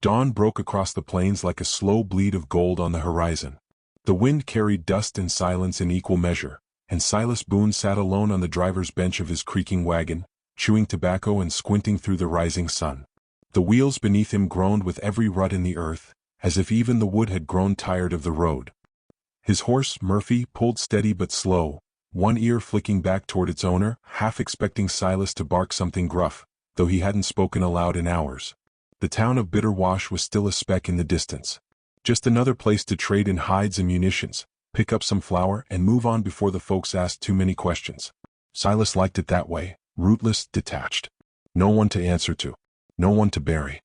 Dawn broke across the plains like a slow bleed of gold on the horizon. The wind carried dust and silence in equal measure, and Silas Boone sat alone on the driver's bench of his creaking wagon, chewing tobacco and squinting through the rising sun. The wheels beneath him groaned with every rut in the earth, as if even the wood had grown tired of the road. His horse, Murphy, pulled steady but slow, one ear flicking back toward its owner, half expecting Silas to bark something gruff, though he hadn't spoken aloud in hours. The town of Bitter Wash was still a speck in the distance. Just another place to trade in hides and munitions, pick up some flour and move on before the folks asked too many questions. Silas liked it that way, rootless, detached. No one to answer to. No one to bury.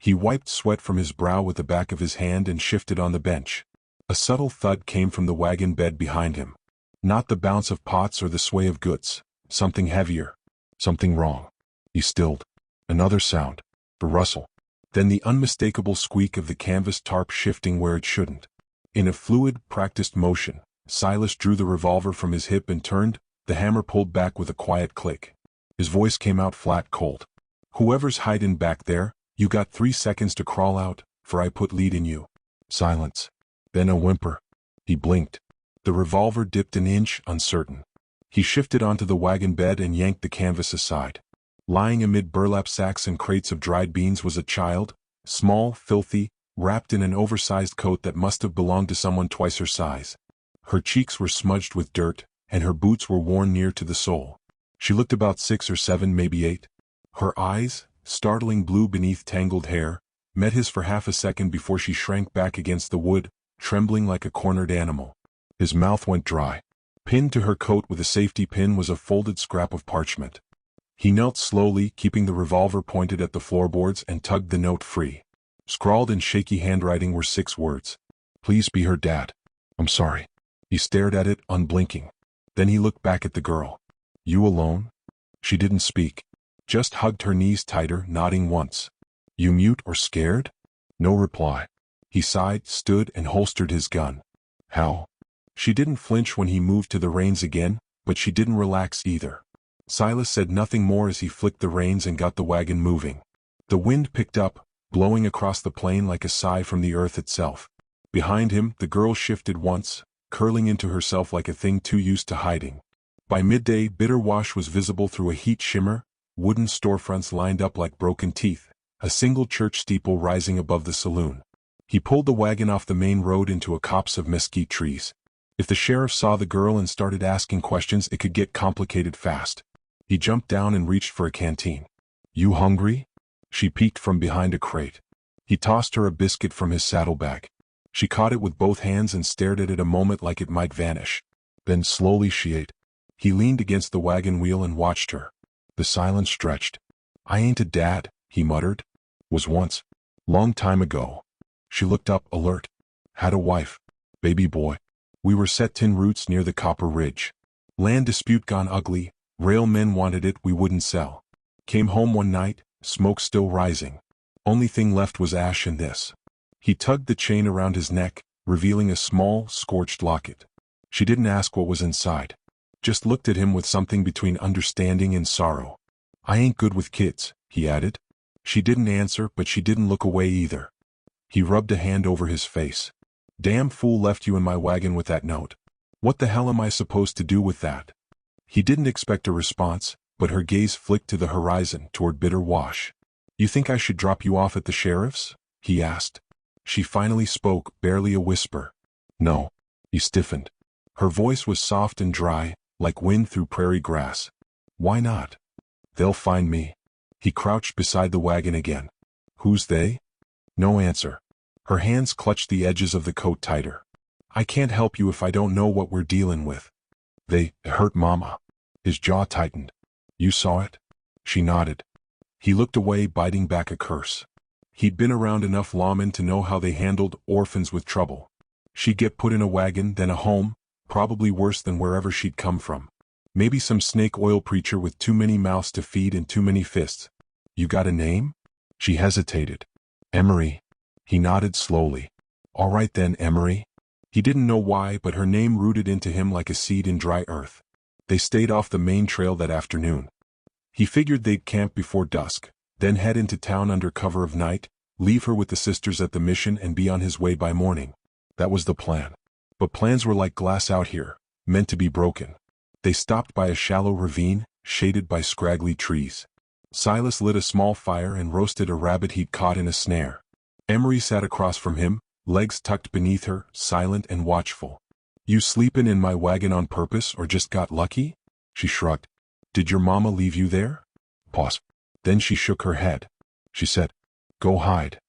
He wiped sweat from his brow with the back of his hand and shifted on the bench. A subtle thud came from the wagon bed behind him. Not the bounce of pots or the sway of goods. Something heavier. Something wrong. He stilled. Another sound. A rustle. Then the unmistakable squeak of the canvas tarp shifting where it shouldn't. In a fluid, practiced motion, Silas drew the revolver from his hip and turned, the hammer pulled back with a quiet click. His voice came out flat cold. "Whoever's hiding back there, you got 3 seconds to crawl out, for I put lead in you." Silence. Then a whimper. He blinked. The revolver dipped an inch, uncertain. He shifted onto the wagon bed and yanked the canvas aside. Lying amid burlap sacks and crates of dried beans was a child, small, filthy, wrapped in an oversized coat that must have belonged to someone twice her size. Her cheeks were smudged with dirt, and her boots were worn near to the sole. She looked about 6 or 7, maybe 8. Her eyes, startling blue beneath tangled hair, met his for half a second before she shrank back against the wood, trembling like a cornered animal. His mouth went dry. Pinned to her coat with a safety pin was a folded scrap of parchment. He knelt slowly, keeping the revolver pointed at the floorboards, and tugged the note free. Scrawled in shaky handwriting were 6 words. "Please be her dad. I'm sorry." He stared at it, unblinking. Then he looked back at the girl. "You alone?" She didn't speak. Just hugged her knees tighter, nodding once. "You mute or scared?" No reply. He sighed, stood, and holstered his gun. "How?" She didn't flinch when he moved to the reins again, but she didn't relax either. Silas said nothing more as he flicked the reins and got the wagon moving. The wind picked up, blowing across the plain like a sigh from the earth itself. Behind him, the girl shifted once, curling into herself like a thing too used to hiding. By midday, Bitter Wash was visible through a heat shimmer, wooden storefronts lined up like broken teeth, a single church steeple rising above the saloon. He pulled the wagon off the main road into a copse of mesquite trees. If the sheriff saw the girl and started asking questions, it could get complicated fast. He jumped down and reached for a canteen. "You hungry?" She peeked from behind a crate. He tossed her a biscuit from his saddlebag. She caught it with both hands and stared at it a moment like it might vanish. Then slowly she ate. He leaned against the wagon wheel and watched her. The silence stretched. "I ain't a dad," he muttered. "Was once. Long time ago." She looked up, alert. "Had a wife. Baby boy. We were set tin roots near the Copper Ridge. Land dispute gone ugly. Rail men wanted it, we wouldn't sell. Came home one night, smoke still rising. Only thing left was ash and this." He tugged the chain around his neck, revealing a small, scorched locket. She didn't ask what was inside. Just looked at him with something between understanding and sorrow. "I ain't good with kids," he added. She didn't answer, but she didn't look away either. He rubbed a hand over his face. "Damn fool left you in my wagon with that note. What the hell am I supposed to do with that?" He didn't expect a response, but her gaze flicked to the horizon, toward Bitter Wash. "You think I should drop you off at the sheriff's?" he asked. She finally spoke, barely a whisper. "No." He stiffened. Her voice was soft and dry, like wind through prairie grass. "Why not?" "They'll find me." He crouched beside the wagon again. "Who's they?" No answer. Her hands clutched the edges of the coat tighter. "I can't help you if I don't know what we're dealing with." "They hurt Mama." His jaw tightened. "You saw it?" She nodded. He looked away, biting back a curse. He'd been around enough lawmen to know how they handled orphans with trouble. She'd get put in a wagon, then a home, probably worse than wherever she'd come from. Maybe some snake oil preacher with too many mouths to feed and too many fists. "You got a name?" She hesitated. "Emery." He nodded slowly. "All right then, Emery." He didn't know why, but her name rooted into him like a seed in dry earth. They stayed off the main trail that afternoon. He figured they'd camp before dusk, then head into town under cover of night, leave her with the sisters at the mission and be on his way by morning. That was the plan. But plans were like glass out here, meant to be broken. They stopped by a shallow ravine, shaded by scraggly trees. Silas lit a small fire and roasted a rabbit he'd caught in a snare. Emery sat across from him, legs tucked beneath her, silent and watchful. "You sleepin' in my wagon on purpose or just got lucky?" She shrugged. "Did your mama leave you there?" Pause. Then she shook her head. She said, "Go hide."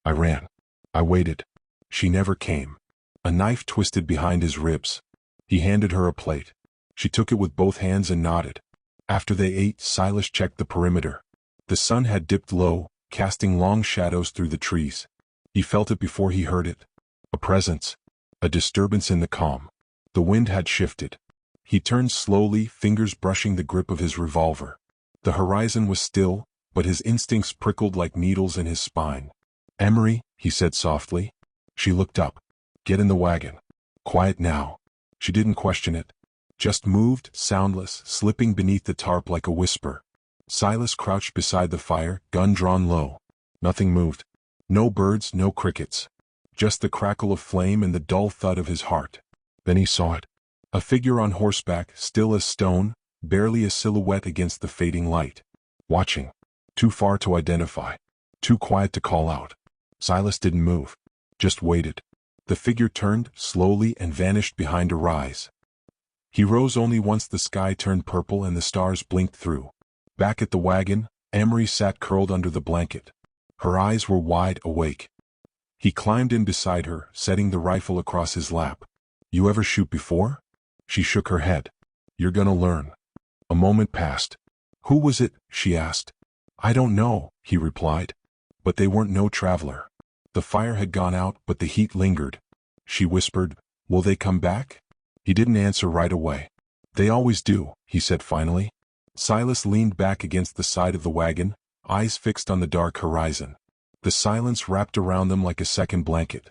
I ran. I waited. She never came. A knife twisted behind his ribs. He handed her a plate. She took it with both hands and nodded. After they ate, Silas checked the perimeter. The sun had dipped low, casting long shadows through the trees. He felt it before he heard it. A presence. A disturbance in the calm. The wind had shifted. He turned slowly, fingers brushing the grip of his revolver. The horizon was still, but his instincts prickled like needles in his spine. "Emery," he said softly. She looked up. "Get in the wagon." Quiet now. She didn't question it. Just moved, soundless, slipping beneath the tarp like a whisper. Silas crouched beside the fire, gun drawn low. Nothing moved. No birds, no crickets. Just the crackle of flame and the dull thud of his heart. Then he saw it. A figure on horseback, still as stone, barely a silhouette against the fading light. Watching. Too far to identify. Too quiet to call out. Silas didn't move. Just waited. The figure turned, slowly, and vanished behind a rise. He rose only once the sky turned purple and the stars blinked through. Back at the wagon, Emery sat curled under the blanket. Her eyes were wide awake. He climbed in beside her, setting the rifle across his lap. "You ever shoot before?" She shook her head. "You're gonna learn." A moment passed. "Who was it?" she asked. "I don't know," he replied. But they weren't no traveler. The fire had gone out, but the heat lingered. She whispered, "Will they come back?" He didn't answer right away. "They always do," he said finally. Silas leaned back against the side of the wagon, eyes fixed on the dark horizon. The silence wrapped around them like a second blanket.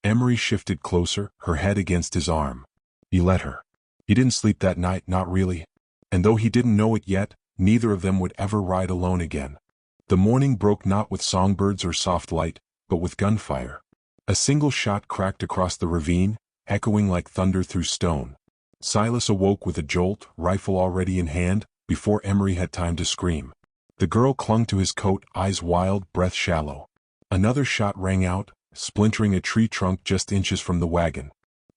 Emery shifted closer, her head against his arm. He let her. He didn't sleep that night, not really. And though he didn't know it yet, neither of them would ever ride alone again. The morning broke not with songbirds or soft light, but with gunfire. A single shot cracked across the ravine, echoing like thunder through stone. Silas awoke with a jolt, rifle already in hand, before Emery had time to scream. The girl clung to his coat, eyes wild, breath shallow. Another shot rang out, splintering a tree trunk just inches from the wagon.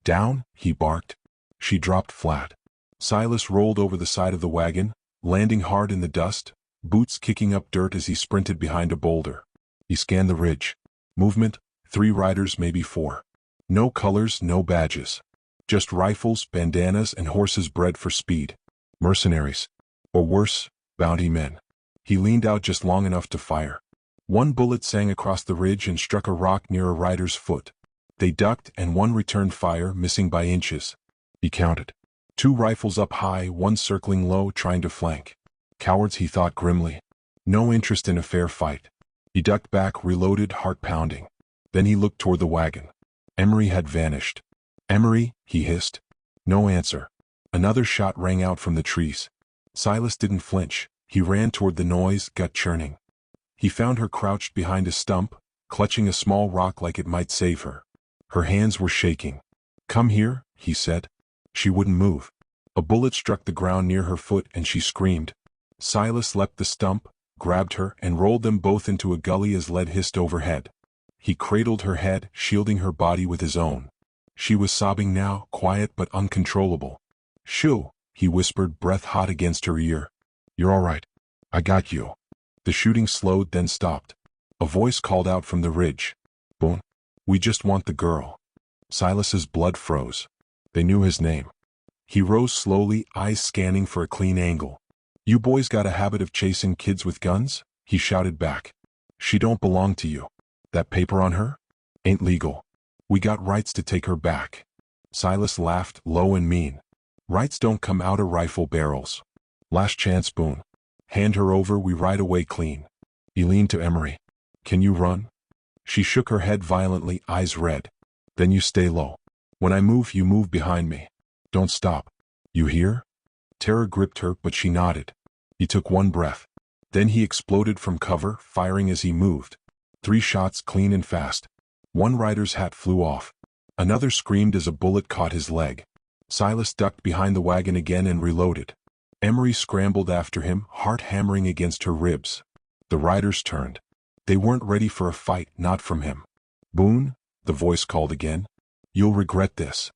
"Down," he barked. She dropped flat. Silas rolled over the side of the wagon, landing hard in the dust, boots kicking up dirt as he sprinted behind a boulder. He scanned the ridge. Movement, 3 riders, maybe 4. No colors, no badges. Just rifles, bandanas, and horses bred for speed. Mercenaries. Or worse, bounty men. He leaned out just long enough to fire. One bullet sang across the ridge and struck a rock near a rider's foot. They ducked and one returned fire, missing by inches. He counted. 2 rifles up high, one circling low, trying to flank. Cowards, he thought grimly. No interest in a fair fight. He ducked back, reloaded, heart pounding. Then he looked toward the wagon. Emery had vanished. "Emery," he hissed. No answer. Another shot rang out from the trees. Silas didn't flinch. He ran toward the noise, gut churning. He found her crouched behind a stump, clutching a small rock like it might save her. Her hands were shaking. "Come here," he said. She wouldn't move. A bullet struck the ground near her foot and she screamed. Silas leapt the stump, grabbed her, and rolled them both into a gully as lead hissed overhead. He cradled her head, shielding her body with his own. She was sobbing now, quiet but uncontrollable. "Shoo," he whispered, breath hot against her ear. "You're all right. I got you." The shooting slowed, then stopped. A voice called out from the ridge. "Boone, we just want the girl." Silas's blood froze. They knew his name. He rose slowly, eyes scanning for a clean angle. "You boys got a habit of chasing kids with guns?" he shouted back. "She don't belong to you. That paper on her? Ain't legal. We got rights to take her back." Silas laughed, low and mean. "Rights don't come out of rifle barrels. Last chance, Boone. Hand her over, we ride away clean." He leaned to Emery. "Can you run?" She shook her head violently, eyes red. "Then you stay low. When I move, you move behind me. Don't stop. You hear?" Terror gripped her, but she nodded. He took one breath. Then he exploded from cover, firing as he moved. 3 shots clean and fast. One rider's hat flew off. Another screamed as a bullet caught his leg. Silas ducked behind the wagon again and reloaded. Emery scrambled after him, heart hammering against her ribs. The riders turned. They weren't ready for a fight, not from him. "Boone," the voice called again. "You'll regret this."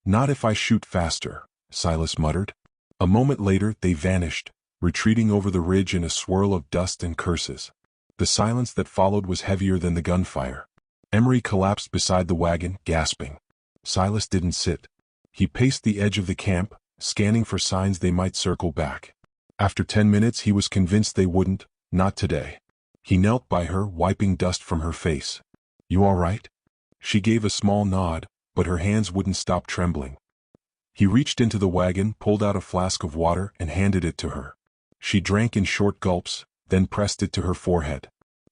"Not if I shoot faster," Silas muttered. A moment later they vanished, retreating over the ridge in a swirl of dust and curses. The silence that followed was heavier than the gunfire. Emery collapsed beside the wagon, gasping. Silas didn't sit. He paced the edge of the camp, scanning for signs they might circle back. After 10 minutes he was convinced they wouldn't, not today. He knelt by her, wiping dust from her face. "You all right?" She gave a small nod, but her hands wouldn't stop trembling. He reached into the wagon, pulled out a flask of water, and handed it to her. She drank in short gulps, then pressed it to her forehead.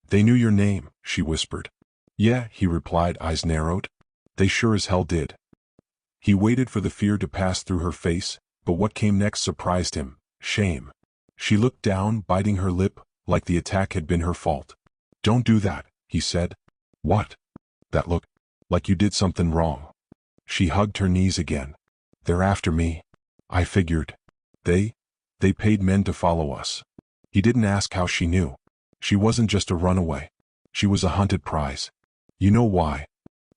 "They knew your name," she whispered. "Yeah," he replied, eyes narrowed. "They sure as hell did." He waited for the fear to pass through her face, but what came next surprised him: shame. She looked down, biting her lip, like the attack had been her fault. "Don't do that," he said. "What?" "That look. Like you did something wrong." She hugged her knees again. "They're after me. I figured. They paid men to follow us." He didn't ask how she knew. She wasn't just a runaway. She was a hunted prize. "You know why?"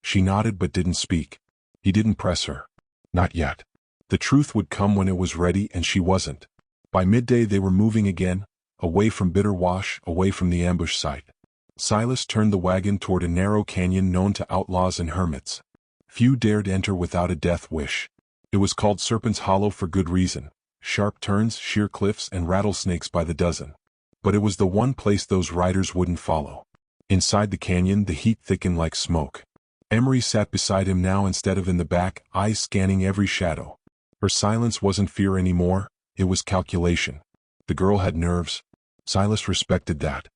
She nodded but didn't speak. He didn't press her. Not yet. The truth would come when it was ready, and she wasn't. By midday they were moving again, away from Bitter Wash, away from the ambush site. Silas turned the wagon toward a narrow canyon known to outlaws and hermits. Few dared enter without a death wish. It was called Serpent's Hollow for good reason: sharp turns, sheer cliffs, and rattlesnakes by the dozen. But it was the one place those riders wouldn't follow. Inside the canyon the heat thickened like smoke. Emery sat beside him now instead of in the back, eyes scanning every shadow. Her silence wasn't fear anymore, it was calculation. The girl had nerves. Silas respected that.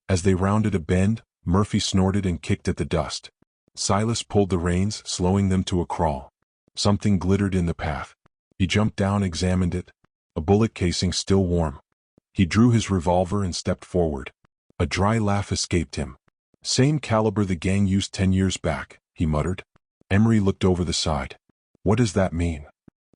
As they rounded a bend, Murphy snorted and kicked at the dust. Silas pulled the reins, slowing them to a crawl. Something glittered in the path. He jumped down, examined it. A bullet casing still warm. He drew his revolver and stepped forward. A dry laugh escaped him. "Same caliber the gang used 10 years back," he muttered. Emery looked over the side. "What does that mean?"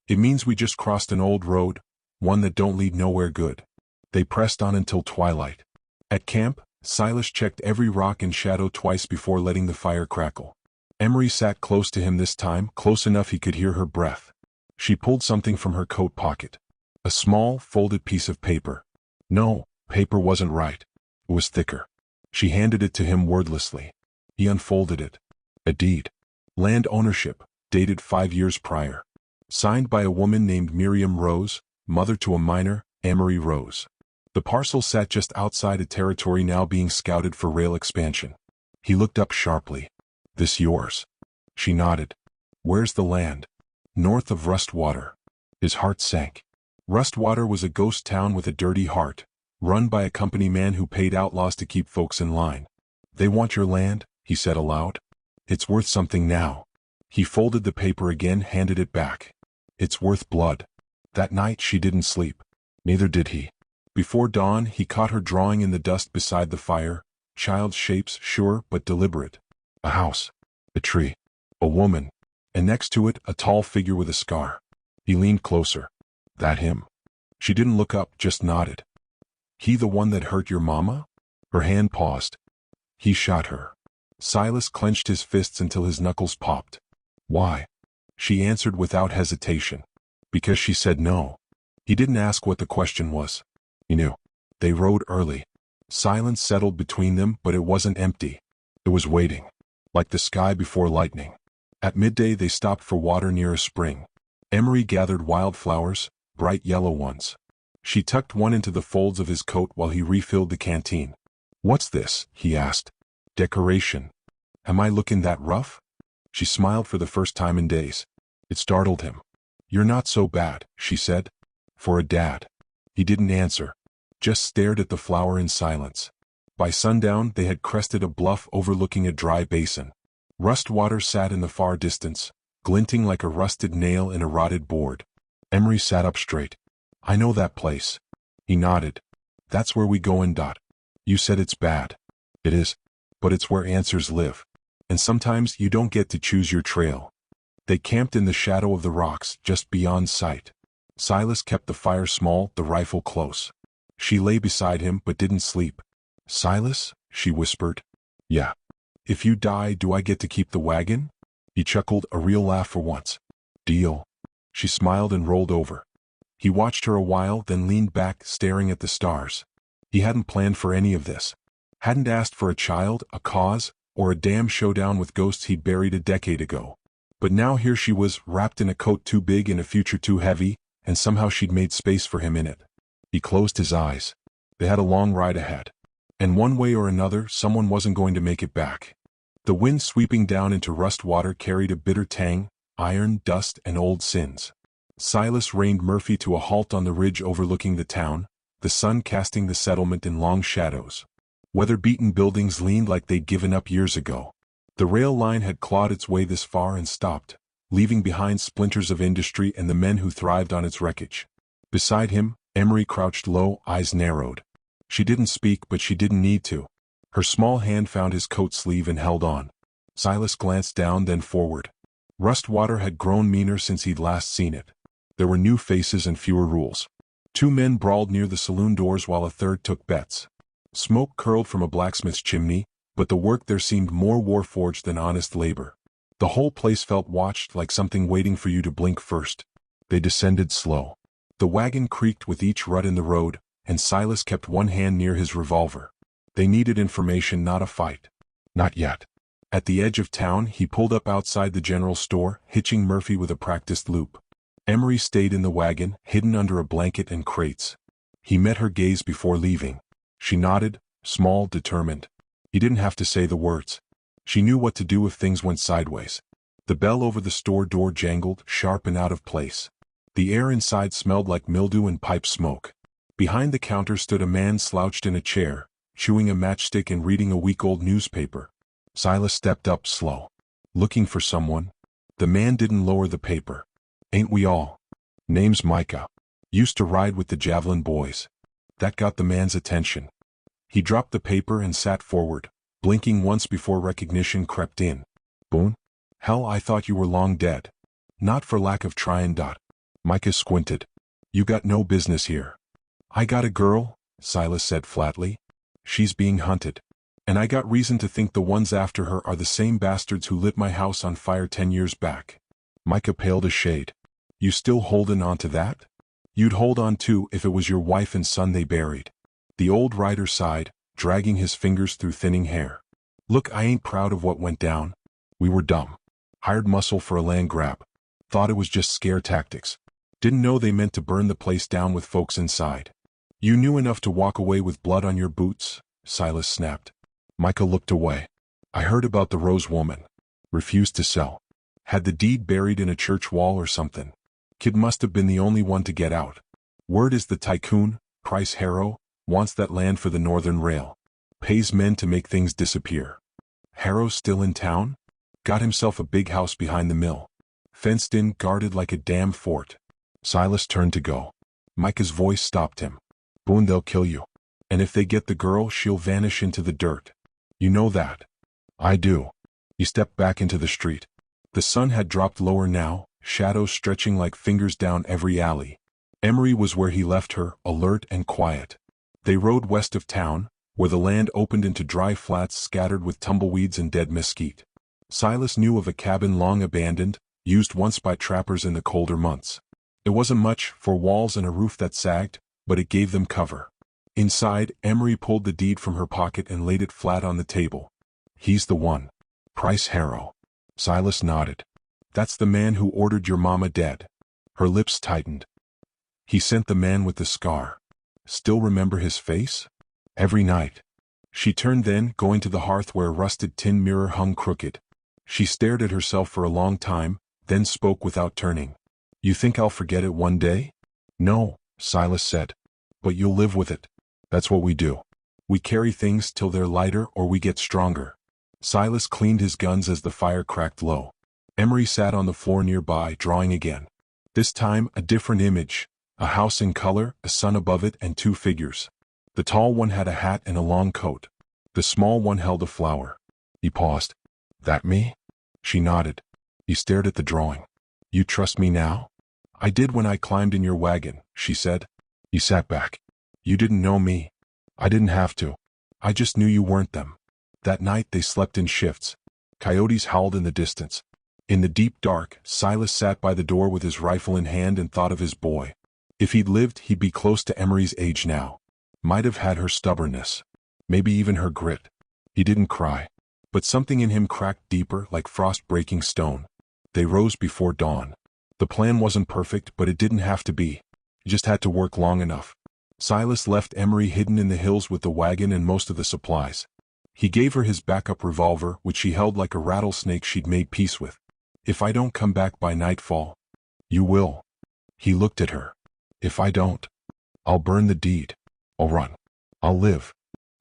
"It means we just crossed an old road, one that don't lead nowhere good." They pressed on until twilight. At camp, Silas checked every rock and shadow twice before letting the fire crackle. Emery sat close to him this time, close enough he could hear her breath. She pulled something from her coat pocket. A small, folded piece of paper. No, paper wasn't right. It was thicker. She handed it to him wordlessly. He unfolded it. A deed. Land ownership, dated 5 years prior. Signed by a woman named Miriam Rose, mother to a minor, Amory Rose. The parcel sat just outside a territory now being scouted for rail expansion. He looked up sharply. "This yours?" She nodded. "Where's the land?" "North of Rustwater." His heart sank. Rustwater was a ghost town with a dirty heart, run by a company man who paid outlaws to keep folks in line. "They want your land," he said aloud. "It's worth something now." He folded the paper again, handed it back. "It's worth blood." That night she didn't sleep. Neither did he. Before dawn he caught her drawing in the dust beside the fire, child's shapes sure but deliberate. A house. A tree. A woman. And next to it a tall figure with a scar. He leaned closer. "That him?" She didn't look up, just nodded. "He the one that hurt your mama?" Her hand paused. "He shot her." Silas clenched his fists until his knuckles popped. "Why?" She answered without hesitation. "Because she said no." He didn't ask what the question was. He knew. They rode early. Silence settled between them, but it wasn't empty. It was waiting. Like the sky before lightning. At midday they stopped for water near a spring. Emery gathered wildflowers, bright yellow ones. She tucked one into the folds of his coat while he refilled the canteen. "What's this?" he asked. "Decoration. Am I looking that rough?" She smiled for the first time in days. It startled him. "You're not so bad," she said. "For a dad." He didn't answer. Just stared at the flower in silence. By sundown they had crested a bluff overlooking a dry basin. Rustwater sat in the far distance, glinting like a rusted nail in a rotted board. Emery sat up straight. "I know that place." He nodded. "That's where we go in. You said it's bad." "It is." but it's where answers live. And sometimes you don't get to choose your trail. They camped in the shadow of the rocks, just beyond sight. Silas kept the fire small, the rifle close. She lay beside him but didn't sleep. "Silas?" she whispered. "Yeah. If you die, do I get to keep the wagon?" He chuckled, a real laugh for once. "Deal." She smiled and rolled over. He watched her a while, then leaned back, staring at the stars. He hadn't planned for any of this. Hadn't asked for a child, a cause, or a damn showdown with ghosts he'd buried a decade ago. But now here she was, wrapped in a coat too big and a future too heavy, and somehow she'd made space for him in it. He closed his eyes. They had a long ride ahead. And one way or another, someone wasn't going to make it back. The wind sweeping down into Rust Water carried a bitter tang, iron, dust, and old sins. Silas reined Murphy to a halt on the ridge overlooking the town, the sun casting the settlement in long shadows. Weather-beaten buildings leaned like they'd given up years ago. The rail line had clawed its way this far and stopped, leaving behind splinters of industry and the men who thrived on its wreckage. Beside him, Emery crouched low, eyes narrowed. She didn't speak, but she didn't need to. Her small hand found his coat sleeve and held on. Silas glanced down, then forward. Rust Water had grown meaner since he'd last seen it. There were new faces and fewer rules. 2 men brawled near the saloon doors while a third took bets. Smoke curled from a blacksmith's chimney, but the work there seemed more war-forged than honest labor. The whole place felt watched, like something waiting for you to blink first. They descended slow. The wagon creaked with each rut in the road, and Silas kept one hand near his revolver. They needed information, not a fight. Not yet. At the edge of town, he pulled up outside the general store, hitching Murphy with a practiced loop. Emery stayed in the wagon, hidden under a blanket and crates. He met her gaze before leaving. She nodded, small, determined. He didn't have to say the words. She knew what to do if things went sideways. The bell over the store door jangled, sharp and out of place. The air inside smelled like mildew and pipe smoke. Behind the counter stood a man slouched in a chair, chewing a matchstick and reading a week-old newspaper. Silas stepped up slow. "Looking for someone?" The man didn't lower the paper. "Ain't we all? Name's Micah. Used to ride with the Javelin boys." That got the man's attention. He dropped the paper and sat forward, blinking once before recognition crept in. "Boone? Hell, I thought you were long dead." "Not for lack of trying." Micah squinted. "You got no business here." "I got a girl," Silas said flatly. "She's being hunted. And I got reason to think the ones after her are the same bastards who lit my house on fire 10 years back." Micah paled a shade. "You still holding on to that?" "You'd hold on too if it was your wife and son they buried." The old rider sighed, dragging his fingers through thinning hair. "Look, I ain't proud of what went down. We were dumb. Hired muscle for a land grab. Thought it was just scare tactics. Didn't know they meant to burn the place down with folks inside." "You knew enough to walk away with blood on your boots," Silas snapped. Micah looked away. "I heard about the Rose woman. Refused to sell. Had the deed buried in a church wall or something. Kid must have been the only one to get out. Word is the tycoon, Price Harrow, wants that land for the Northern Rail. Pays men to make things disappear. Harrow's still in town? Got himself a big house behind the mill. Fenced in, guarded like a damn fort." Silas turned to go. Micah's voice stopped him. "Boone, they'll kill you. And if they get the girl, she'll vanish into the dirt. You know that." "I do." He stepped back into the street. The sun had dropped lower now, shadows stretching like fingers down every alley. Emery was where he left her, alert and quiet. They rode west of town, where the land opened into dry flats scattered with tumbleweeds and dead mesquite. Silas knew of a cabin long abandoned, used once by trappers in the colder months. It wasn't much, for walls and a roof that sagged, but it gave them cover. Inside, Emery pulled the deed from her pocket and laid it flat on the table. "He's the one. Price Harrow." Silas nodded. "That's the man who ordered your mama dead." Her lips tightened. "He sent the man with the scar. Still remember his face?" "Every night." She turned then, going to the hearth where a rusted tin mirror hung crooked. She stared at herself for a long time, then spoke without turning. "You think I'll forget it one day?" "No," Silas said. "But you'll live with it. That's what we do. We carry things till they're lighter or we get stronger." Silas cleaned his guns as the fire cracked low. Emery sat on the floor nearby, drawing again. This time, a different image. A house in color, a sun above it, and 2 figures. The tall one had a hat and a long coat. The small one held a flower. He paused. That me? She nodded. He stared at the drawing. You trust me now? I did when I climbed in your wagon, she said. He sat back. You didn't know me. I didn't have to. I just knew you weren't them. That night they slept in shifts. Coyotes howled in the distance. In the deep dark, Silas sat by the door with his rifle in hand and thought of his boy. If he'd lived, he'd be close to Emery's age now. Might have had her stubbornness. Maybe even her grit. He didn't cry. But something in him cracked deeper, like frost-breaking stone. They rose before dawn. The plan wasn't perfect, but it didn't have to be. It just had to work long enough. Silas left Emery hidden in the hills with the wagon and most of the supplies. He gave her his backup revolver, which she held like a rattlesnake she'd made peace with. If I don't come back by nightfall, you will. He looked at her. If I don't, I'll burn the deed. I'll run. I'll live.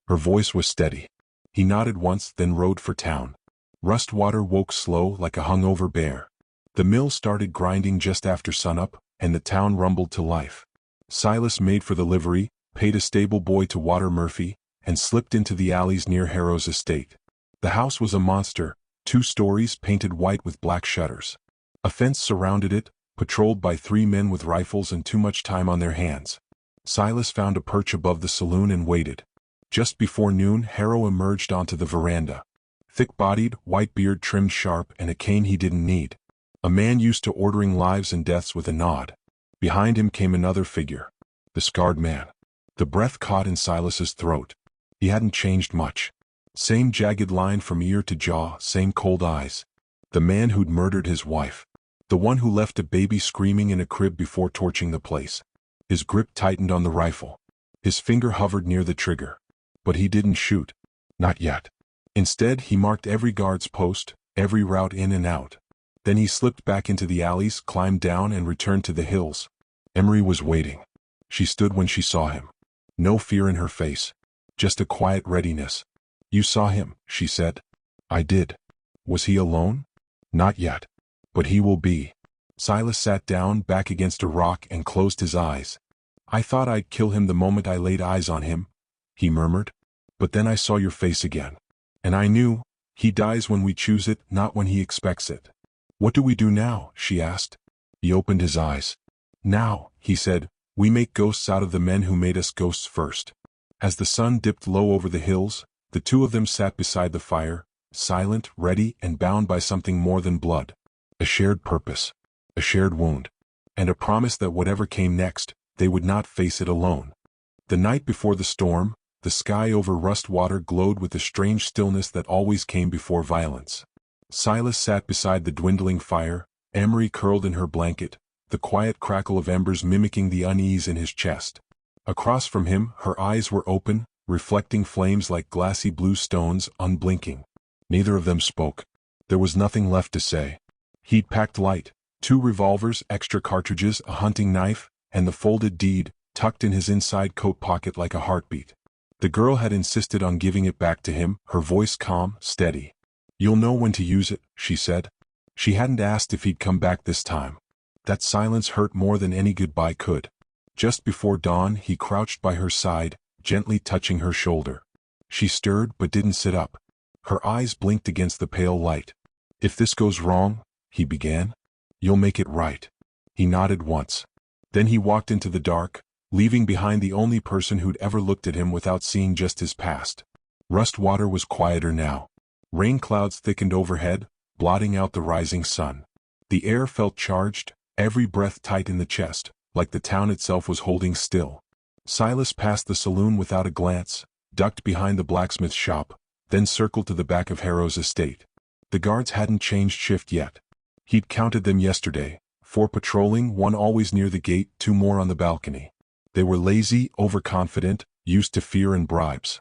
Her voice was steady. He nodded once, then rode for town. Rustwater woke slow like a hungover bear. The mill started grinding just after sunup, and the town rumbled to life. Silas made for the livery, paid a stable boy to water Murphy, and slipped into the alleys near Harrow's estate. The house was a monster, 2 stories painted white with black shutters. A fence surrounded it, patrolled by 3 men with rifles and too much time on their hands. Silas found a perch above the saloon and waited. Just before noon, Harrow emerged onto the veranda. Thick-bodied, white beard trimmed sharp, and a cane he didn't need. A man used to ordering lives and deaths with a nod. Behind him came another figure. The scarred man. The breath caught in Silas's throat. He hadn't changed much. Same jagged line from ear to jaw, same cold eyes. The man who'd murdered his wife. The one who left a baby screaming in a crib before torching the place. His grip tightened on the rifle. His finger hovered near the trigger. But he didn't shoot. Not yet. Instead, he marked every guard's post, every route in and out. Then he slipped back into the alleys, climbed down, and returned to the hills. Emery was waiting. She stood when she saw him. No fear in her face. Just a quiet readiness. You saw him, she said. I did. Was he alone? Not yet. But he will be. Silas sat down back against a rock and closed his eyes. I thought I'd kill him the moment I laid eyes on him, he murmured. But then I saw your face again. And I knew, he dies when we choose it, not when he expects it. What do we do now? She asked. He opened his eyes. Now, he said, we make ghosts out of the men who made us ghosts first. As the sun dipped low over the hills, the 2 of them sat beside the fire, silent, ready, and bound by something more than blood. A shared purpose. A shared wound. And a promise that whatever came next, they would not face it alone. The night before the storm, the sky over Rustwater glowed with the strange stillness that always came before violence. Silas sat beside the dwindling fire, Emery curled in her blanket, the quiet crackle of embers mimicking the unease in his chest. Across from him, her eyes were open, reflecting flames like glassy blue stones, unblinking. Neither of them spoke. There was nothing left to say. He'd packed light, 2 revolvers, extra cartridges, a hunting knife, and the folded deed, tucked in his inside coat pocket like a heartbeat. The girl had insisted on giving it back to him, her voice calm, steady. You'll know when to use it, she said. She hadn't asked if he'd come back this time. That silence hurt more than any goodbye could. Just before dawn, he crouched by her side, gently touching her shoulder. She stirred but didn't sit up. Her eyes blinked against the pale light. If this goes wrong, he began, you'll make it right. He nodded once. Then he walked into the dark, leaving behind the only person who'd ever looked at him without seeing just his past. Rustwater was quieter now. Rain clouds thickened overhead, blotting out the rising sun. The air felt charged, every breath tight in the chest, like the town itself was holding still. Silas passed the saloon without a glance, ducked behind the blacksmith shop, then circled to the back of Harrow's estate. The guards hadn't changed shift yet. He'd counted them yesterday, 4 patrolling, 1 always near the gate, 2 more on the balcony. They were lazy, overconfident, used to fear and bribes.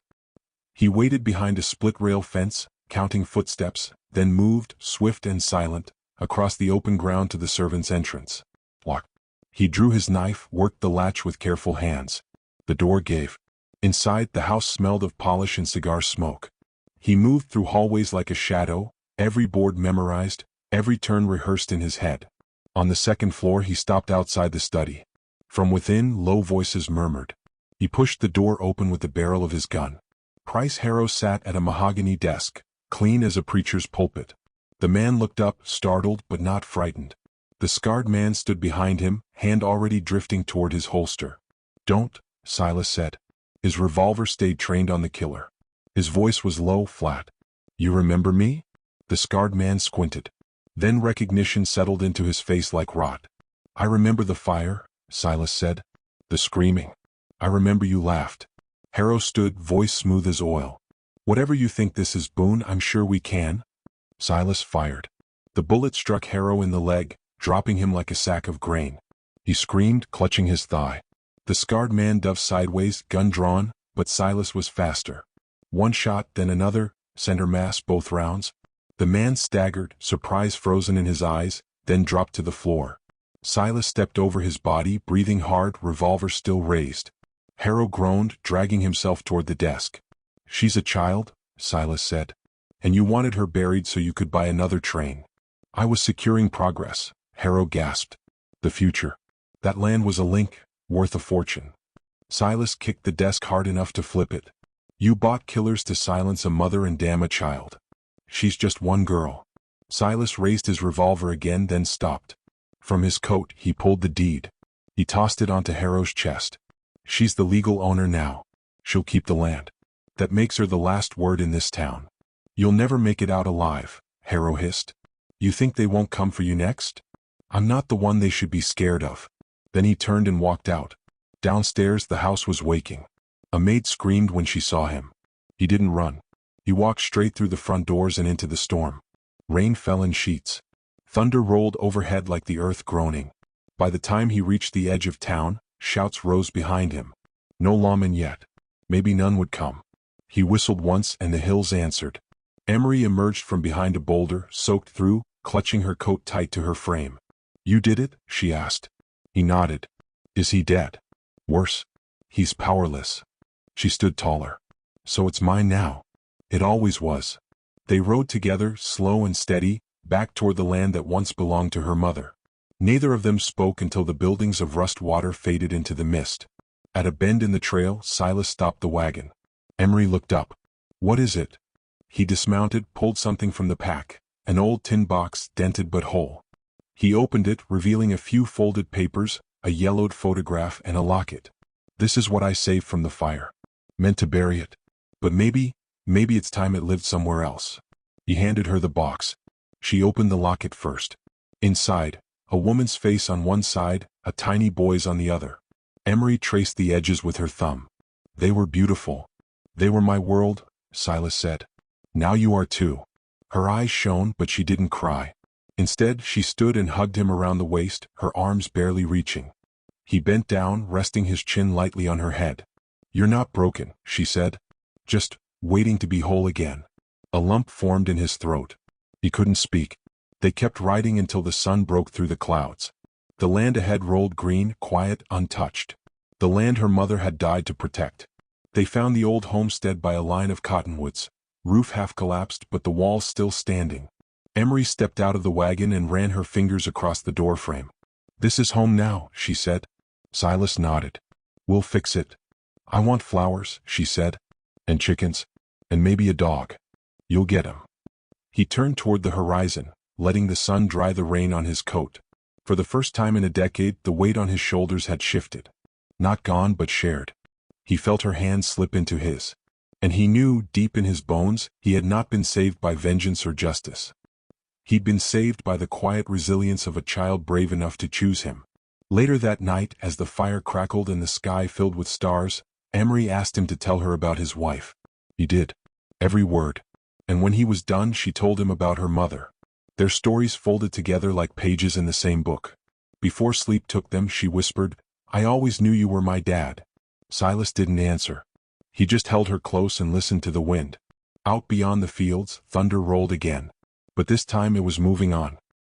He waited behind a split-rail fence, counting footsteps, then moved, swift and silent, across the open ground to the servants' entrance. Lock. He drew his knife, worked the latch with careful hands. The door gave. Inside, the house smelled of polish and cigar smoke. He moved through hallways like a shadow, every board memorized, every turn rehearsed in his head. On the 2nd floor, he stopped outside the study. From within, low voices murmured. He pushed the door open with the barrel of his gun. Price Harrow sat at a mahogany desk, clean as a preacher's pulpit. The man looked up, startled but not frightened. The scarred man stood behind him, hand already drifting toward his holster. "Don't," Silas said. His revolver stayed trained on the killer. His voice was low, flat. "You remember me?" The scarred man squinted. Then recognition settled into his face like rot. "I remember the fire," Silas said. "The screaming. I remember you laughed." Harrow stood, voice smooth as oil. "Whatever you think this is, Boone, I'm sure we can." Silas fired. The bullet struck Harrow in the leg, dropping him like a sack of grain. He screamed, clutching his thigh. The scarred man dove sideways, gun drawn, but Silas was faster. One shot, then another, center mass both rounds. The man staggered, surprise frozen in his eyes, then dropped to the floor. Silas stepped over his body, breathing hard, revolver still raised. Harrow groaned, dragging himself toward the desk. "She's a child," Silas said. "And you wanted her buried so you could buy another train." "I was securing progress," Harrow gasped. "The future. That land was a link, worth a fortune." Silas kicked the desk hard enough to flip it. "You bought killers to silence a mother and damn a child. She's just one girl." Silas raised his revolver again, then stopped. From his coat, he pulled the deed. He tossed it onto Harrow's chest. "She's the legal owner now. She'll keep the land. That makes her the last word in this town." "You'll never make it out alive," Harrow hissed. "You think they won't come for you next? I'm not the one they should be scared of." Then he turned and walked out. Downstairs, the house was waking. A maid screamed when she saw him. He didn't run. He walked straight through the front doors and into the storm. Rain fell in sheets. Thunder rolled overhead like the earth groaning. By the time he reached the edge of town, shouts rose behind him. No lawmen yet. Maybe none would come. He whistled once and the hills answered. Emery emerged from behind a boulder, soaked through, clutching her coat tight to her frame. "You did it?" she asked. He nodded. "Is he dead?" "Worse. He's powerless." She stood taller. "So it's mine now." "It always was." They rode together, slow and steady, back toward the land that once belonged to her mother. Neither of them spoke until the buildings of rust water faded into the mist. At a bend in the trail, Silas stopped the wagon. Emery looked up. "What is it?" He dismounted, pulled something from the pack, an old tin box, dented but whole. He opened it, revealing a few folded papers, a yellowed photograph, and a locket. "This is what I saved from the fire. Meant to bury it. But maybe it's time it lived somewhere else." He handed her the box. She opened the locket first. Inside, a woman's face on one side, a tiny boy's on the other. Emery traced the edges with her thumb. "They were beautiful. They were my world," Silas said. "Now you are too." Her eyes shone, but she didn't cry. Instead, she stood and hugged him around the waist, her arms barely reaching. He bent down, resting his chin lightly on her head. "You're not broken," she said. "Just waiting to be whole again." A lump formed in his throat. He couldn't speak. They kept riding until the sun broke through the clouds. The land ahead rolled green, quiet, untouched. The land her mother had died to protect. They found the old homestead by a line of cottonwoods, roof half collapsed but the walls still standing. Emery stepped out of the wagon and ran her fingers across the doorframe. "This is home now," she said. Silas nodded. "We'll fix it." "I want flowers," she said. "And chickens. And maybe a dog. You'll get 'em." He turned toward the horizon, letting the sun dry the rain on his coat. For the first time in a decade, the weight on his shoulders had shifted. Not gone, but shared. He felt her hand slip into his. And he knew, deep in his bones, he had not been saved by vengeance or justice. He'd been saved by the quiet resilience of a child brave enough to choose him. Later that night, as the fire crackled and the sky filled with stars, Emery asked him to tell her about his wife. He did. Every word. And when he was done, she told him about her mother. Their stories folded together like pages in the same book. Before sleep took them, she whispered, "I always knew you were my dad." Silas didn't answer. He just held her close and listened to the wind. Out beyond the fields, thunder rolled again. But this time it was moving on.